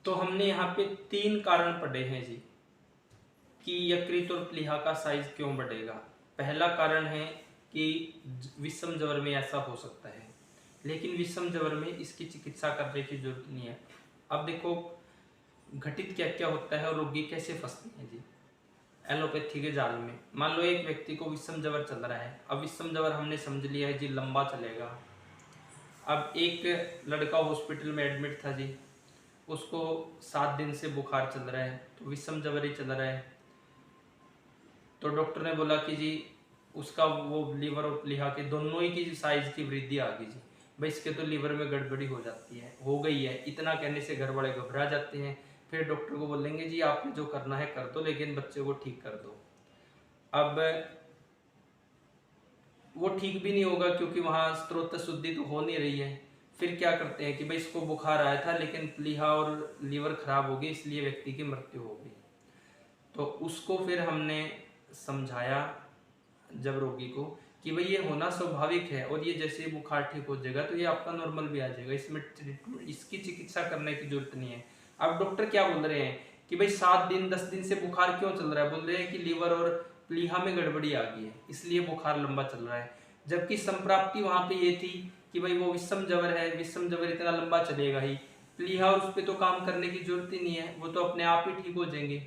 तो हमने यहाँ पे 3 कारण पढ़े हैं जी कि यकृत और प्लीहा का साइज क्यों बढ़ेगा। पहला कारण है कि विषम ज्वर में ऐसा हो सकता है, लेकिन विषम ज्वर में इसकी चिकित्सा करने की जरूरत नहीं है। अब देखो घटित क्या क्या होता है और रोगी कैसे फंसते हैं जी एलोपैथी के जाल में। मान लो एक व्यक्ति को विषम ज्वर चल रहा है। अब विषम ज्वर हमने समझ लिया है जी लंबा चलेगा। अब एक लड़का हॉस्पिटल में एडमिट था जी, उसको 7 दिन से बुखार चल रहा है, तो विषम ज्वर ही चल रहा है। तो डॉक्टर ने बोला कि जी उसका वो लीवर और प्लीहा के दोनों ही की साइज की वृद्धि आ गई जी, भाई इसके तो लीवर में गड़बड़ी हो जाती है, हो गई है। इतना कहने से घर वाले घबरा जाते हैं। फिर डॉक्टर को बोलेंगे जी आपने जो करना है कर दो, लेकिन बच्चे को ठीक कर दो। अब वो ठीक भी नहीं होगा क्योंकि वहाँ स्रोत शुद्धि तो हो नहीं रही है। फिर क्या करते हैं कि भाई इसको बुखार आया था लेकिन प्लीहा और लीवर खराब हो गई, इसलिए व्यक्ति की मृत्यु हो गई। तो उसको फिर हमने समझाया जब रोगी को कि भाई ये होना स्वाभाविक है और ये जैसे ही बुखार ठीक हो जाएगा तो ये आपका नॉर्मल भी आ जाएगा, इसमें इसकी चिकित्सा करने की जरूरत नहीं है। अब डॉक्टर क्या बोल रहे हैं कि भाई 7 दिन 10 दिन से बुखार क्यों चल रहा है, बोल रहे हैं कि लीवर और प्लीहा में गड़बड़ी आ गई है इसलिए बुखार लंबा चल रहा है। जबकि संप्राप्ति वहां पे ये थी कि भाई वो विषम ज्वर है, विषम ज्वर इतना लंबा चलेगा ही, प्लीहा और उस पर तो काम करने की जरूरत ही नहीं है, वो तो अपने आप ही ठीक हो जाएंगे।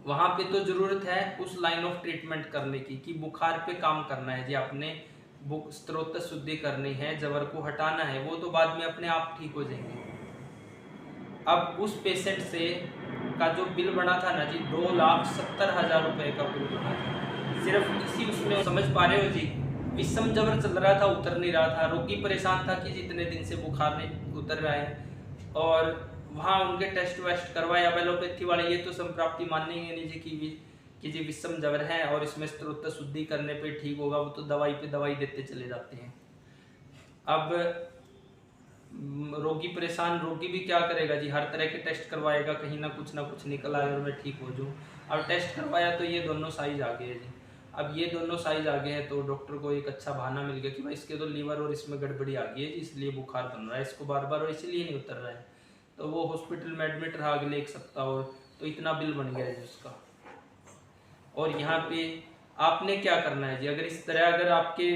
वहां पे तो जरूरत है उस लाइन ऑफ ट्रीटमेंट करने की कि बुखार पे काम करना है जी, आपने स्त्रोत शुद्धि करनी है, जबर को हटाना है, वो तो बाद में अपने आप ठीक हो जाएंगे। अब उस पेशेंट से का जो बिल बना था ना जी 2,70,000 रुपए का बिल बना था सिर्फ इसी उसमें। समझ पा रहे हो जी, विषम जबर चल रहा था, उतर नहीं रहा था, रोगी परेशान था कि जितने दिन से बुखार नहीं उतर रहा है, और वहाँ उनके टेस्ट वेस्ट करवाया एलोपैथी वाले, ये तो संप्राप्ति मानेंगे नहीं जी कि जी विषम ज्वर है और इसमें स्त्रोत शुद्धि करने पे ठीक होगा, वो तो दवाई पे दवाई देते चले जाते हैं। अब रोगी परेशान, रोगी भी क्या करेगा जी, हर तरह के टेस्ट करवाएगा, कहीं ना कुछ निकल आए और मैं ठीक हो जाऊँ। अब टेस्ट करवाया तो ये दोनों साइज आ गए हैं जी। अब ये दोनों साइज आ गए हैं तो डॉक्टर को एक अच्छा बहाना मिल गया कि भाई इसके तो लीवर और इसमें गड़बड़ी आ गई है जी, इसलिए बुखार बन रहा है इसको बार बार और इसलिए नहीं उतर रहा है। तो वो हॉस्पिटल में एडमिट रहा अगले 1 सप्ताह और, तो इतना बिल बन गया है उसका। और यहाँ पे आपने क्या करना है जी, अगर इस तरह अगर आपके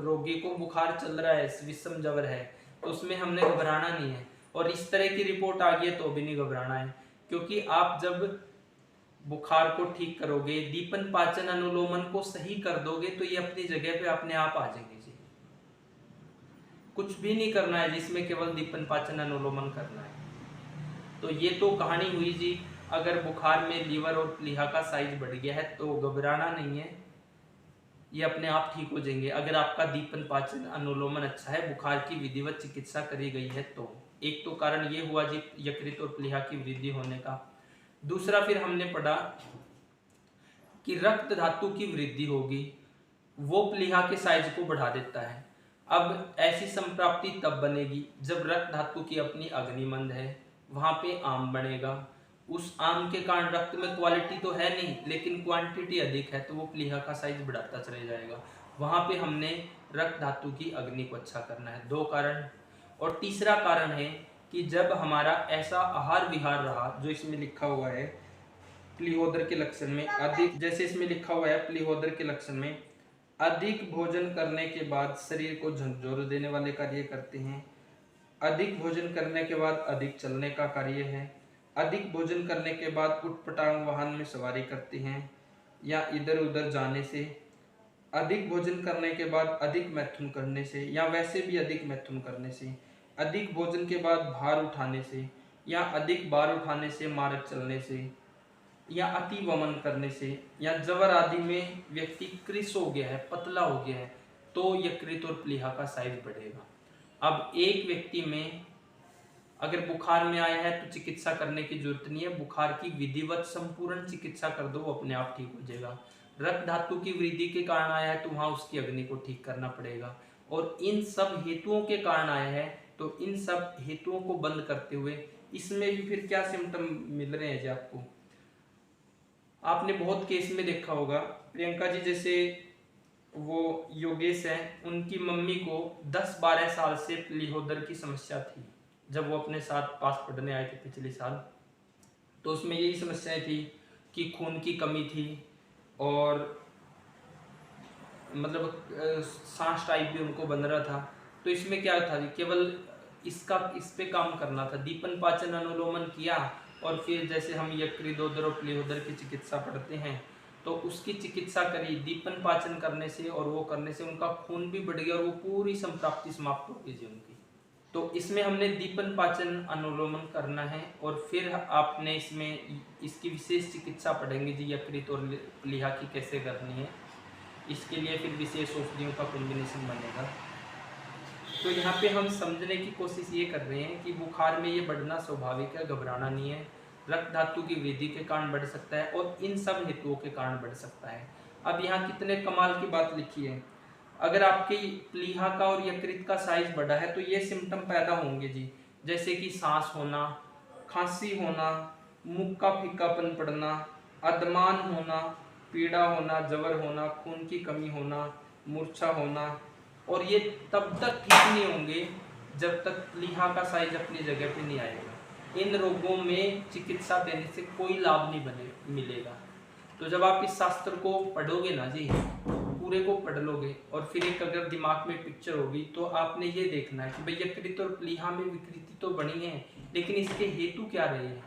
रोगी को बुखार चल रहा है, विषम ज्वर है, तो उसमें हमने घबराना नहीं है। और इस तरह की रिपोर्ट आ गई है तो भी नहीं घबराना है, क्योंकि आप जब बुखार को ठीक करोगे, दीपन पाचन अनुलोमन को सही कर दोगे तो ये अपनी जगह पे अपने आप आ जाएंगे जी। कुछ भी नहीं करना है जिसमें केवल दीपन पाचन अनुलोमन करना है। तो ये तो कहानी हुई जी, अगर बुखार में लीवर और प्लीहा का साइज बढ़ गया है तो घबराना नहीं है, ये अपने आप ठीक हो जाएंगे अगर आपका दीपन पाचन अनुलोमन अच्छा है, बुखार की विधिवत चिकित्सा करी गई है तो। एक तो कारण ये हुआ जी यकृत और प्लीहा की वृद्धि होने का। दूसरा फिर हमने पढ़ा कि रक्त धातु की वृद्धि होगी, वो प्लीहा के साइज को बढ़ा देता है। अब ऐसी संप्राप्ति तब बनेगी जब रक्त धातु की अपनी अग्निमंद है, वहां पे आम बनेगा। उस आम के कारण रक्त में क्वालिटी तो है नहीं लेकिन क्वांटिटी अधिक है, तो वो प्लीहा का साइज बढ़ाता चले जाएगा। वहां पे हमने रक्त धातु की अग्नि को अच्छा करना है। 2 कारण। और तीसरा कारण है कि जब हमारा ऐसा आहार विहार रहा जो इसमें लिखा हुआ है प्लीहोदर के लक्षण में अधिक, जैसे इसमें लिखा हुआ है प्लीहोदर के लक्षण में अधिक भोजन करने के बाद शरीर को झकझोर देने वाले कार्य करते हैं, अधिक भोजन करने के बाद अधिक चलने का कार्य है, अधिक भोजन करने के बाद उटपटांग वाहन में सवारी करते हैं या इधर उधर जाने से, अधिक भोजन करने के बाद अधिक मैथुन करने से या वैसे भी अधिक मैथुन करने से, अधिक भोजन के बाद भार उठाने से या अधिक भार उठाने से, मार्ग चलने से या अति वमन करने से, या जवर आदि में व्यक्ति कृश हो गया है, पतला हो गया है, तो यकृत और प्लीहा का साइज बढ़ेगा। अब एक व्यक्ति में अगर बुखार में आया है तो चिकित्सा करने की जरूरत नहीं है, बुखार की विधिवत संपूर्ण चिकित्सा कर दो, वो अपने आप ठीक हो जाएगा। रक्त धातु की वृद्धि के कारण आया है तो वहां उसकी अग्नि को ठीक करना पड़ेगा। और इन सब हेतुओं के कारण आया है तो इन सब हेतुओं को बंद करते हुए इसमें भी फिर क्या सिम्टम मिल रहे हैं जी आपको, आपने बहुत केस में देखा होगा। प्रियंका जी जैसे वो योगेश है, उनकी मम्मी को 10-12 साल से प्लीहोदर की समस्या थी, जब वो अपने साथ पास पढ़ने आए थे पिछले साल, तो उसमें यही समस्याएं थी कि खून की कमी थी और मतलब सांस टाइप भी उनको बन रहा था। तो इसमें क्या था जी, केवल इस पे काम करना था, दीपन पाचन अनुलोमन किया और फिर जैसे हम यकृतोदर और प्लीहोदर की चिकित्सा पढ़ते हैं तो उसकी चिकित्सा करी, दीपन पाचन करने से और वो करने से उनका खून भी बढ़ गया और वो पूरी संप्राप्ति समाप्त हो गई जी उनकी। तो इसमें हमने दीपन पाचन अनुलोमन करना है और फिर आपने इसमें इसकी विशेष चिकित्सा पढ़ेंगे जी, यकृत और प्लीहा की कैसे करनी है, इसके लिए फिर विशेष औषधियों का कॉम्बिनेशन बनेगा। तो यहाँ पे हम समझने की कोशिश ये कर रहे हैं कि बुखार में ये बढ़ना स्वाभाविक है, घबराना नहीं है। रक्त धातु की वृद्धि के कारण बढ़ सकता है और इन सब हेतुओं के कारण बढ़ सकता है। अब यहाँ कितने कमाल की बात लिखी है, अगर आपकी प्लीहा का और यकृत का साइज बड़ा है तो ये सिम्टम पैदा होंगे जी, जैसे कि सांस होना, खांसी होना, मुख का फीकापन पड़ना, अदमान होना, पीड़ा होना, जवर होना, खून की कमी होना, मूर्छा होना। और ये तब तक ठीक नहीं होंगे जब तक प्लीहा का साइज अपनी जगह पे नहीं आएगा। इन रोगों में चिकित्सा देने से कोई लाभ नहीं मिलेगा। तो जब आप इस शास्त्र को पढ़ोगे ना जी, पूरे को पढ़ लोगे और फिर एक अगर दिमाग में पिक्चर होगी तो आपने ये देखना है कि भाई यकृत और प्लीहा में विकृति तो बनी है, लेकिन इसके हेतु क्या रहे हैं।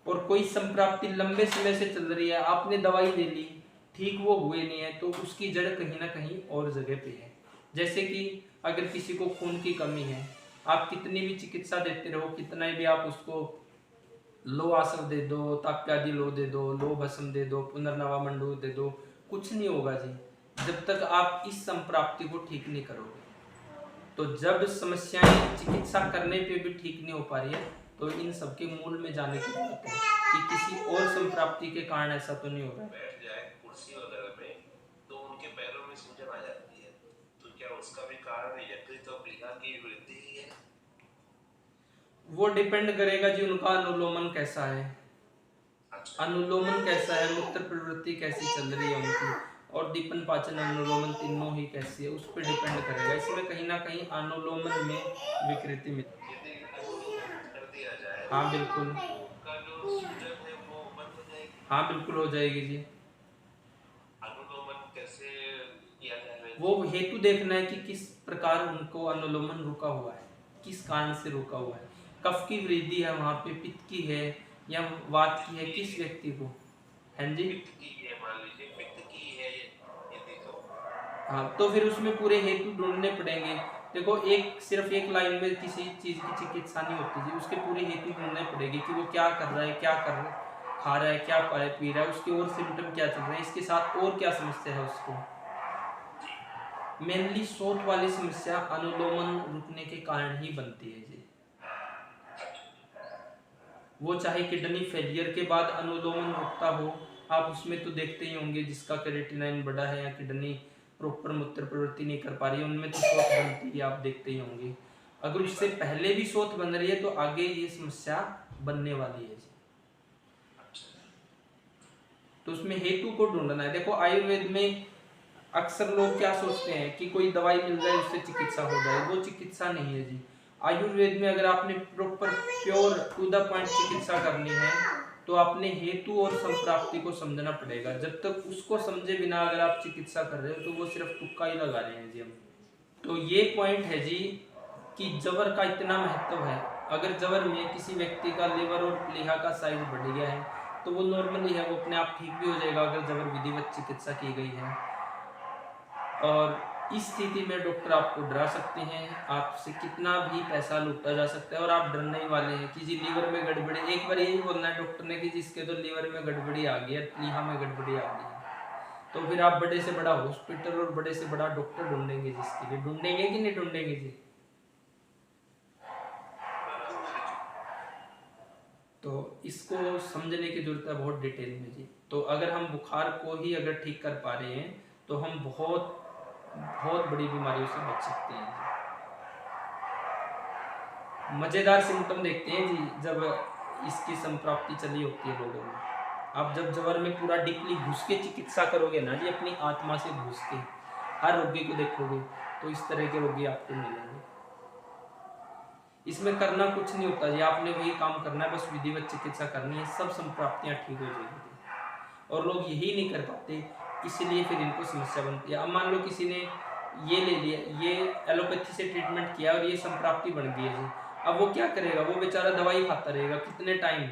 और कोई संप्राप्ति लंबे समय से चल रही है, आपने दवाई ले ली, ठीक वो हुए नहीं है, तो उसकी जड़ कहीं ना कहीं और जगह पे है। जैसे कि अगर किसी को खून की कमी है, आप कितनी भी चिकित्सा देते रहो, कितना भी आप उसको लो आसव दे दो, ताप्यादि लो दे दो, लो भस्म दे दो, पुनर्नवा मंडू दे दो, कुछ नहीं होगा जी जब तक आप इस संप्राप्ति को ठीक नहीं करोगे। तो जब समस्याएं चिकित्सा करने पे भी ठीक नहीं हो पा रही है तो इन सबके मूल में जाने की जरूरत है कि किसी और संप्राप्ति के कारण ऐसा तो नहीं हो रहा है। बैठ जाए कुर्सी वगैरह में तो उनके पैरों में सूजन आ जाती है, तो क्या उसका भी कारण यकृत और प्लीहा की वृद्धि ही है? वो डिपेंड करेगा जी उनका अनुलोमन कैसा है। अच्छा। अनुलोमन कैसा है, मूत्र प्रवृत्ति कैसी चल रही है उनकी, और दीपन पाचन अनुलोमन तीनों ही कैसी है उस पर डिपेंड करेगा। इसमें कहीं ना कहीं अनुलोमन में विकृति मिलती यदि अनुलोमन कर दिया जाए है। हाँ बिल्कुल, तो उनका जो सूजन है वो बंद हो जाएगी? हाँ बिल्कुल हो जाएगी जी। अनुलोमन कैसे किया जाए? वो हेतु देखना है कि किस प्रकार उनको अनुलोमन रुका हुआ है, किस कारण से रुका हुआ है। कफ की वृद्धि है वहाँ पे, पित्त की है या वात की है, किस व्यक्ति को है जी। पित्त की है, मान लीजिए पित्त की है यदि तो हाँ तो फिर उसमें पूरे हेतु ढूंढने पड़ेंगे। देखो एक सिर्फ एक लाइन में किसी चीज की चिकित्सा नहीं होती जी, उसके पूरे हेतु ढूंढने पड़ेगी कि वो क्या कर रहा है, क्या कर रहा है, खा रहा है, क्या पी रहा है, उसके और सिम्टम क्या चल रहे हैं, इसके साथ और क्या समस्या है उसको। मेनली शोथ वाली समस्या अनुलोमन रुकने के कारण ही बनती है जी। वो चाहे किडनी फेलियर के बाद अनुलोमन रुकता हो, आप उसमें तो देखते ही होंगे जिसका क्रेटिनाइन बढ़ा है या किडनी प्रॉपर मूत्र प्रवृत्ति नहीं कर पा रही है, उनमें तो शोथ बनती है, आप देखते ही होंगे। अगर उससे पहले भी शोथ बन रही है तो आगे ये समस्या बनने वाली है जी। तो उसमें हेतु को ढूंढना है। देखो आयुर्वेद में अक्सर लोग क्या सोचते हैं कि कोई दवाई मिल जाए उससे चिकित्सा हो जाए, वो चिकित्सा नहीं है जी। आयुर्वेद में अगर आपने proper pure to the point चिकित्सा करनी है तो आपने हेतु और संप्राप्ति को समझना पड़ेगा। जब तक उसको समझे बिना अगर आप चिकित्सा कर रहे हो तो वो सिर्फ तुक्का ही लगा रहे हैं जी हम। तो ये पॉइंट है जी कि जवर का इतना महत्व है। अगर जवर में किसी व्यक्ति का लिवर और प्लीहा का साइज बढ़ गया है तो वो नॉर्मली है, वो अपने आप ठीक भी हो जाएगा अगर जबर विधिवत चिकित्सा की गई है। और इस स्थिति में डॉक्टर आपको डरा सकते हैं, आपसे कितना भी पैसा लूटा जा सकता है और आप डरने ही वाले हैं कि जी लीवर में गड़बड़ी। एक बार यही बोलना है डॉक्टर ने कि जिसके तो लीवर में गड़बड़ी आ गई है, प्लीहा में गड़बड़ी आ गई है, तो फिर आप बड़े से बड़ा हॉस्पिटल और बड़े से बड़ा डॉक्टर ढूंढेंगे, जिसके लिए ढूंढेंगे कि नहीं ढूंढेंगे जी। तो इसको समझने की जरूरत है बहुत डिटेल में जी। तो अगर हम बुखार को ही अगर ठीक कर पा रहे हैं तो हम बहुत बहुत बड़ी बीमारियों से बच सकते हैं जी। मजेदार सिम्टम देखते हैं जी जब इसकी संप्राप्ति चली होती है लोगों में। आप जब जबर में पूरा डीपली घुस के चिकित्सा करोगे ना जी, अपनी आत्मा से घुस के हर रोगी को देखोगे तो इस तरह के रोगी आपको मिलेंगे। इसमें करना कुछ नहीं होता जी, आपने वही काम करना है, बस विधिवत चिकित्सा करनी है, सब संप्राप्तियां ठीक हो जाएगी। और लोग यही नहीं कर पाते, इसलिए फिर इनको समस्या बनती है। अब मान लो किसी ने ये ले लिया, ये एलोपैथी से ट्रीटमेंट किया और ये संप्राप्ति बन गई है जी, अब वो क्या करेगा, वो बेचारा दवाई खाता रहेगा कितने टाइम,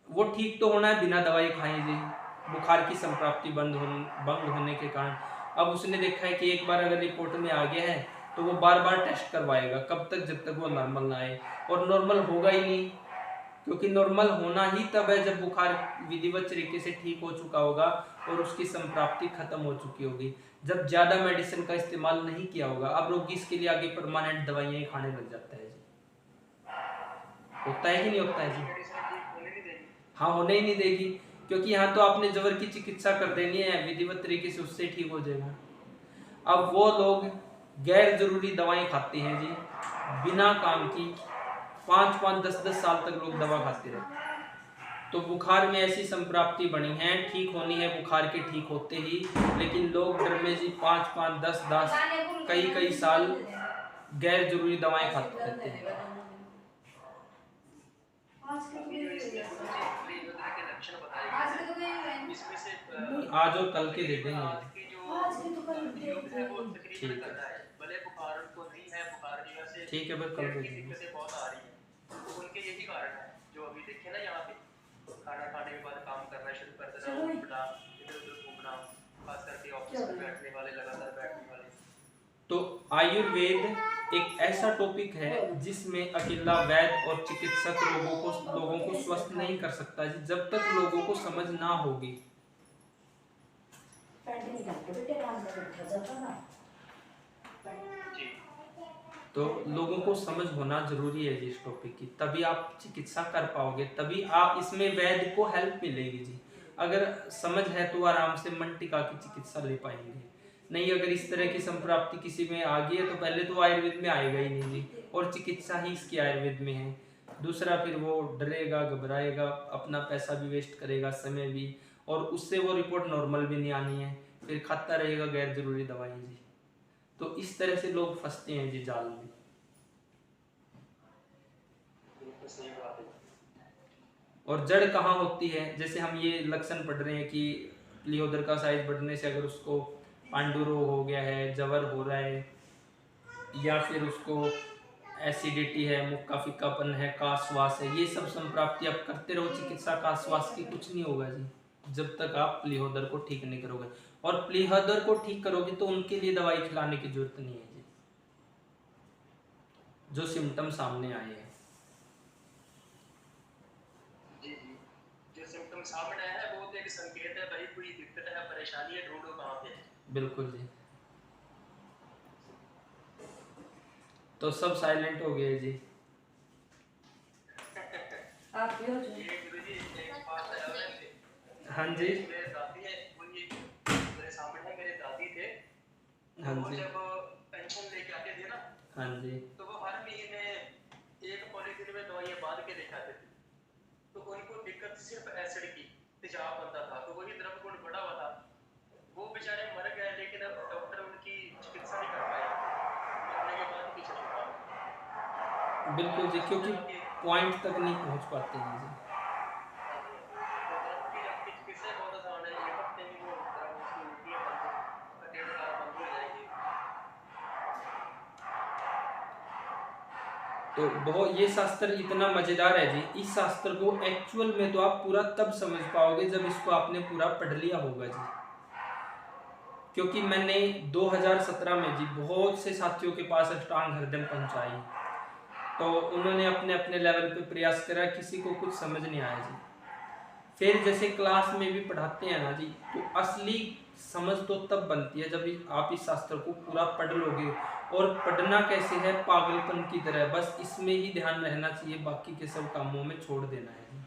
वो ठीक तो होना है बिना दवाई खाए जी, बुखार की संप्राप्ति बंद होने के कारण। अब उसने देखा है कि एक बार अगर रिपोर्ट में आ गया है तो वो बार बार टेस्ट करवाएगा, कब तक, जब तक वो नॉर्मल ना आए, और नॉर्मल होगा ही नहीं, क्योंकि नॉर्मल होना ही तब है जब बुखार विधिवत तरीके से ठीक हो चुका होगा और उसकी संप्राप्ति खत्म हो चुकी होगी, जब ज्यादा मेडिसिन का इस्तेमाल नहीं किया होगा। अब रोगी इसके लिए आगे परमानेंट दवाइयां ही खाने लग जाता है जी, होता है कि नहीं होता है जी? हाँ, होने ही नहीं देगी, क्योंकि यहाँ तो आपने जबर की चिकित्सा कर देनी है, विधिवत तरीके से उससे ठीक हो जाएगा। अब वो लोग गैर जरूरी दवाएं खाते हैं जी, बिना काम की, 5-5 10-10 साल तक लोग दवा खाते रहते हैं। तो बुखार में ऐसी संप्राप्ति बनी है, ठीक होनी है बुखार के ठीक होते ही, लेकिन लोग डर में जी 5-5 10-10 कई साल गैर जरूरी दवाएं खाते रहते हैं। नहीं, आज और कल के दे देंगे। ठीक है, ठीक है, बस कल दे देंगे। खाना खाने के बाद काम करना शुरू कर देना, उठना, इधर-उधर घूमना, खास करके ऑफिस में बैठने वाले, लगातार बैठने वाले। तो आयुर्वेद एक ऐसा टॉपिक है जिसमें अकेला वैद्य और चिकित्सक लोगों को स्वस्थ नहीं कर सकता जी, जब तक लोगों को समझ ना होगी। तो लोगों को समझ होना जरूरी है जी इस टॉपिक की, तभी आप चिकित्सा कर पाओगे, तभी आप इसमें वैद्य को हेल्प मिलेगी जी। अगर समझ है तो आराम से मन टिका की चिकित्सा ले पाएंगे, नहीं अगर इस तरह की संप्राप्ति किसी में आ गई है तो पहले तो आयुर्वेद में आएगा ही नहीं जी, और चिकित्सा ही इसकी आयुर्वेद में है। दूसरा, फिर वो डरेगा, घबराएगा, अपना पैसा भी वेस्ट करेगा, समय भी, और उससे वो रिपोर्ट नॉर्मल भी नहीं आनी है, फिर खाता रहेगा गैर जरूरी दवाएं जी। तो इस तरह से लोग फंसते हैं जी जाल में। और जड़ कहाँ होती है, जैसे हम ये लक्षण पढ़ रहे हैं कि प्लीहोदर का साइज बढ़ने से अगर उसको पांडु रोग हो गया है, जवर हो रहा है, या फिर उसको एसिडिटी है, मुक्का फिक्कापन है, काश्वास है, ये सब संप्राप्ति आप करते रहो चिकित्सा काश्वास की, कुछ नहीं होगा जी जब तक आप प्लीहोदर को ठीक नहीं करोगे। और प्लीहोदर को ठीक करोगे तो उनके लिए दवाई खिलाने की जरूरत नहीं है जी, जो सिम्टम सामने आए हैं। जो सिम्टम सामने आया है वो तो एक संकेत है, भाई कोई दिक्कत है, परेशानी है, ढूंढो कहाँ पे। बिल्कुल जी। तो सब साइलेंट हो गए जी। आप भी हो ये गुरुजी एक बात है, हाँ जी, मेरे दादी है, वही मेरे सामने मेरे दादी थे, हाँ वो जी, जब पेंशन लेके आते थे ना, हाँ जी, तो वो हर महीने एक पॉलिथीन में दवाइयाँ बांध के लेके आते थे। तो उनको दिक्कत सिर्फ एसिड की, तेजाब बनता था, तो वही द्रव गुण बढ़ा हुआ था, वो बेचारे मर गए, लेकिन अब डॉक्टर उनकी चिकित्सा नहीं कर पाए, मरने के बाद पीछे छुड़ा। बिल्कुल जी, क्योंकि पॉइंट तक नहीं पहुंच पाते हैं जी। तो बहुत ये शास्त्र इतना मजेदार है जी, इस शास्त्र को एक्चुअल में तो आप पूरा तब समझ पाओगे जब इसको आपने पूरा पढ़ लिया होगा जी। क्योंकि मैंने 2017 में जी बहुत से साथियों के पास अष्टांग हृदय पहुंचाई, तो उन्होंने अपने अपने लेवल पे प्रयास करा, किसी को कुछ समझ नहीं आया जी। फिर जैसे क्लास में भी पढ़ाते हैं ना जी, तो असली समझ तो तब बनती है जब आप इस शास्त्र को पूरा पढ़ लोगे। और पढ़ना कैसे है, पागलपन की तरह, बस इसमें ही ध्यान रहना चाहिए, बाकी के सब कामों में छोड़ देना है जी,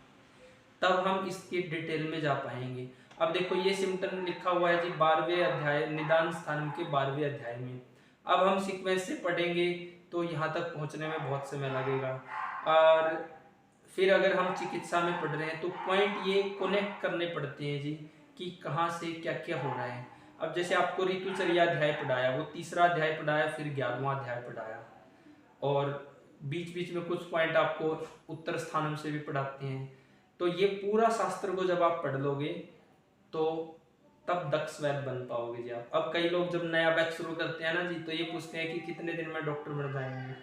तब हम इसके डिटेल में जा पाएंगे। अब देखो ये सिम्टम लिखा हुआ है जी 12वें अध्याय, निदान स्थान के 12वें अध्याय में। अब हम सीक्वेंस से पढ़ेंगे तो यहाँ तक पहुँचने में बहुत समय लगेगा, और फिर अगर हम चिकित्सा में पढ़ रहे हैं तो पॉइंट ये कनेक्ट करने पड़ते हैं जी कि कहाँ से क्या क्या हो रहा है। अब जैसे आपको ऋतुचर्या अध्याय पढ़ाया, वो तीसरा अध्याय पढ़ाया, फिर 11वां अध्याय पढ़ाया, और बीच बीच में कुछ पॉइंट आपको उत्तर स्थानम से भी पढ़ाते हैं। तो ये पूरा शास्त्र को जब आप पढ़ लोगे तो तब दक्ष वैद्य बन पाओगे जी आप। अब कई लोग जब नया बैच शुरू करते हैं ना जी, तो ये पूछते हैं कि कितने दिन में डॉक्टर बन जाएंगे,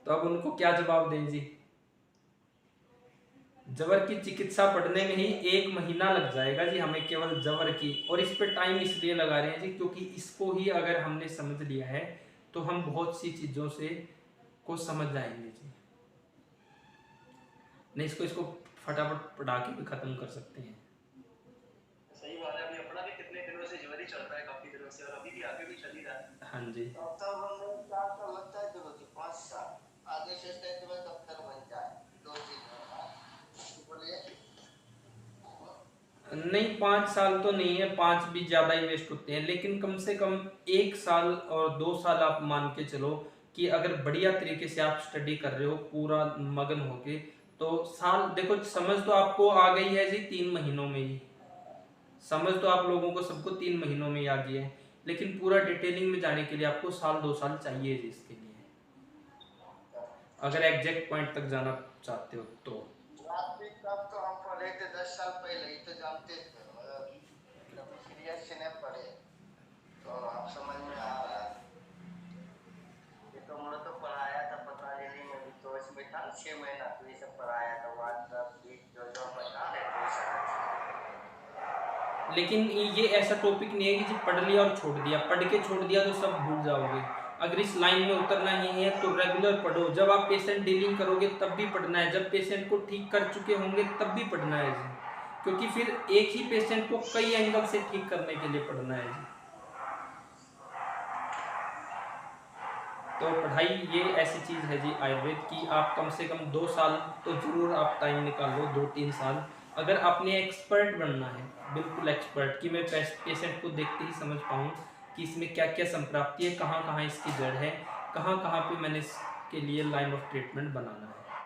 तो अब उनको क्या जवाब दें जी। जवर की चिकित्सा पढ़ने में ही 1 महीना लग जाएगा जी हमें, केवल जवर की। और इस पे टाइम इसलिए लगा रहे हैं जी क्योंकि इसको ही अगर हमने समझ लिया है तो हम बहुत सी चीजों से को समझ जाएंगे जी। नहीं इसको फटाफट पढ़ा के भी खत्म कर सकते हैं। सही बात है, अभी अपना भी कितने दिनों से ज्वर ही चल रहा है, काफी दिनों से, और अभी भी आगे भी चल ही रहा है। हाँ जी। डॉक्टर बनने का तो लगता है चलो जी 5 साल आगे से स्टेट में डॉक्टर बन जाए 2 चीज बोलिए। नहीं 5 साल तो नहीं है, 5 भी ज्यादा ही वेस्ट होते हैं, लेकिन कम से कम 1 साल और 2 साल आप मान के चलो कि अगर बढ़िया तरीके से आप स्टडी कर रहे हो पूरा मगन होके, तो साल देखो समझ तो आपको आ गई है जी 3 महीनों में ही, समझ तो आप लोगों को सबको 3 महीनों में ही आ गई है, लेकिन पूरा डिटेलिंग में जाने के लिए आपको साल 2 साल चाहिए जी इसके लिए, अगर एग्जैक्ट पॉइंट तक जाना चाहते हो तो। ग्राफिक तब तो हम पढ़े थे 10 साल पहले ही तो जानते थे, मतलब सीरियस से नहीं पढ़े तो आप समझ में आ रहा है। ये तो मुझे तो पढ़ाया था पतंजलि में भी, तो इसमें था 6 महीना तो ये सब पढ़ाया था, व्हाट्सएप जो बता रहे लेकिन ये ऐसा टॉपिक नहीं है कि जी पढ़ लिया और छोड़ दिया, पढ़ के छोड़ दिया तो सब भूल जाओगे। अगर इस लाइन में उतरना ही है तो रेगुलर पढ़ो, जब आप पेशेंट डीलिंग करोगे तब भी पढ़ना है, जब पेशेंट को ठीक कर चुके होंगे तब भी पढ़ना है जी, क्योंकि फिर एक ही पेशेंट को कई एंगल से ठीक करने के लिए पढ़ना है जी। तो पढ़ाई ये ऐसी चीज है जी आयुर्वेद की, आप कम से कम 2 साल तो जरूर आप टाइम निकाल लो, 2-3 साल, अगर आपने एक्सपर्ट बनना है, बिल्कुल एक्सपर्ट, कि मैं पेशेंट को देखते ही समझ पाऊँ कि इसमें क्या क्या संप्राप्ति है, कहाँ कहाँ इसकी जड़ है, कहाँ कहाँ पे मैंने इसके लिए लाइन ऑफ ट्रीटमेंट बनाना है।